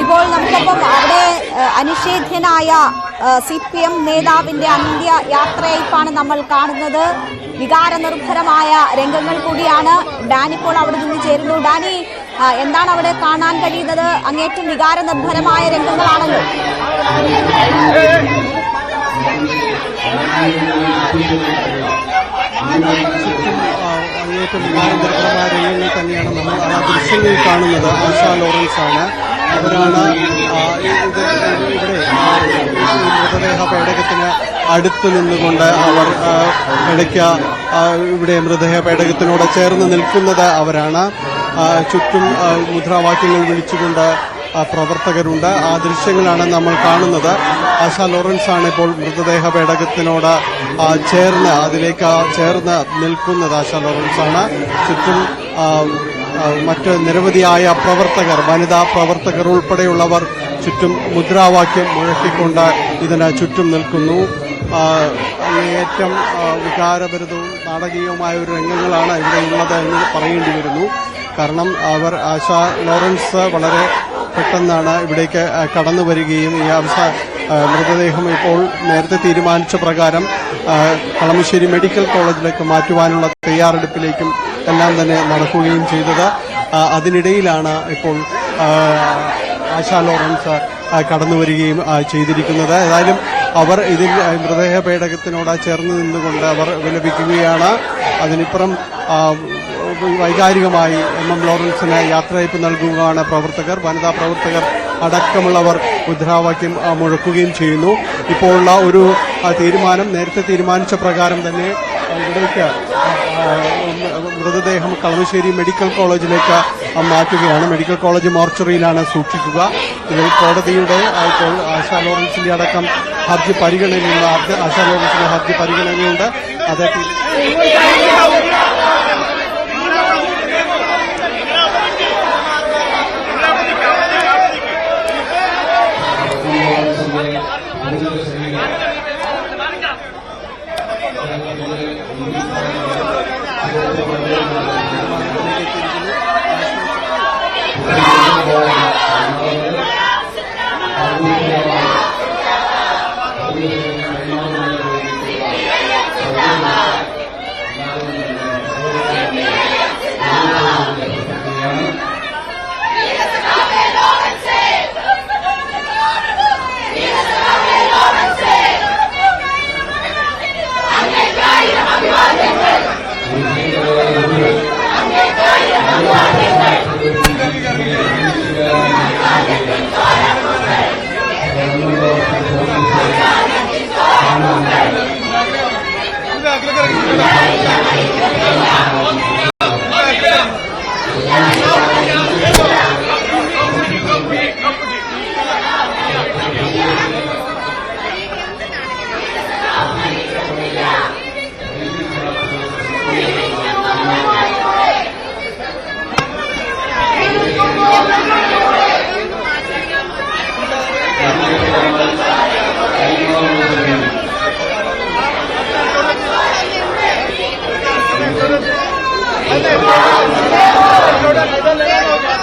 ഇപ്പോൾ നമുക്കൊപ്പം അവിടെ അനിഷേധ്യനായ CPM നേതാവിന്റെ അന്ത്യയാത്രയയപ്പാണ് നമ്മൾ കാണുന്നത്. വികാരനിർഭരമായ രംഗങ്ങൾ കൂടിയാണ്. ഡാനി ഇപ്പോൾ അവിടെ നിന്ന് ചേരുന്നു. ഡാനി, എന്താണ് അവിടെ കാണാൻ കഴിയുന്നത്? അങ്ങേറ്റം വികാരനിർഭരമായ രംഗങ്ങളാണല്ലോ. അങ്ങേറ്റം വികാരനിർഭരമായ രംഗങ്ങൾ തന്നെയാണ് നമ്മൾ ആ ദൃശ്യങ്ങളിൽ കാണുന്നത്. ആശാ ലോറൻസ് ആണ്. അവരാണ് ഇവിടെ മൃതദേഹ പേടകത്തിന് അടുത്ത് നിന്നുകൊണ്ട് അവർ ഇടയ്ക്ക് ഇവിടെ മൃതദേഹ പേടകത്തിനോട് ചേർന്ന് നിൽക്കുന്നത് അവരാണ്. ചുറ്റും മുദ്രാവാക്യങ്ങൾ വിളിച്ചുകൊണ്ട് പ്രവർത്തകരുണ്ട്. ആ ദൃശ്യങ്ങളാണ് നമ്മൾ കാണുന്നത്. ആശാ ലോറൻസ് ആണ് ഇപ്പോൾ മൃതദേഹ പേടകത്തിനോട് അതിലേക്ക് ചേർന്ന് നിൽക്കുന്നത്. ആശാ ലോറൻസ് ആണ്. ചുറ്റും മറ്റ് നിരവധിയായ പ്രവർത്തകർ, വനിതാ പ്രവർത്തകർ ഉൾപ്പെടെയുള്ളവർ ചുറ്റും മുദ്രാവാക്യം മുഴക്കിക്കൊണ്ട് ഇതിന് ചുറ്റും നിൽക്കുന്നു. അങ്ങേയറ്റം വികാരഭരിതവും നാടകീയവുമായ ഒരു രംഗങ്ങളാണ് ഇവിടെയുള്ളത് എന്ന് പറയേണ്ടി വരുന്നു. കാരണം ആശാ ലോറൻസ് വളരെ പെട്ടെന്നാണ് ഇവിടേക്ക് കടന്നു വരികയും ഈ മൃതദേഹം ഇപ്പോൾ നേരത്തെ തീരുമാനിച്ച പ്രകാരം കളമശ്ശേരി മെഡിക്കൽ കോളേജിലേക്ക് മാറ്റുവാനുള്ള തയ്യാറെടുപ്പിലേക്കും എല്ലാം തന്നെ നടക്കുകയും ചെയ്തത്. അതിനിടയിലാണ് ഇപ്പോൾ ആശാ ലോറൻസ് കടന്നു വരികയും ചെയ്തിരിക്കുന്നത്. ഏതായാലും അവർ ഇതിൽ മൃതദേഹ പേടകത്തിനോട് ചേർന്ന് നിന്നുകൊണ്ട് അവർ വിലപിക്കുകയാണ്. അതിനിപ്പുറം വൈകാരികമായി MM ലോറൻസിന് യാത്രയയപ്പ് നൽകുകയാണ് പ്രവർത്തകർ. വനിതാ പ്രവർത്തകർ അടക്കമുള്ളവർ മുദ്രാവാക്യം മുഴക്കുകയും ചെയ്യുന്നു. ഇപ്പോഴുള്ള ഒരു തീരുമാനം നേരത്തെ തീരുമാനിച്ച പ്രകാരം തന്നെ ഇവിടേക്ക് മൃതദേഹം കളമശ്ശേരി മെഡിക്കൽ കോളേജിലേക്ക് മാറ്റുകയാണ്. മെഡിക്കൽ കോളേജ് മോർച്ചറിയിലാണ് സൂക്ഷിക്കുക. ഇതിൽ കോടതിയുടെ ഇപ്പോൾ ആശാ ലോറൻസിന്റെ അടക്കം ഹർജി പരിഗണനയുണ്ട്. ആശാ ലോറൻസിന്റെ ഹർജി പരിഗണനയുണ്ട്. അതേ Let's go.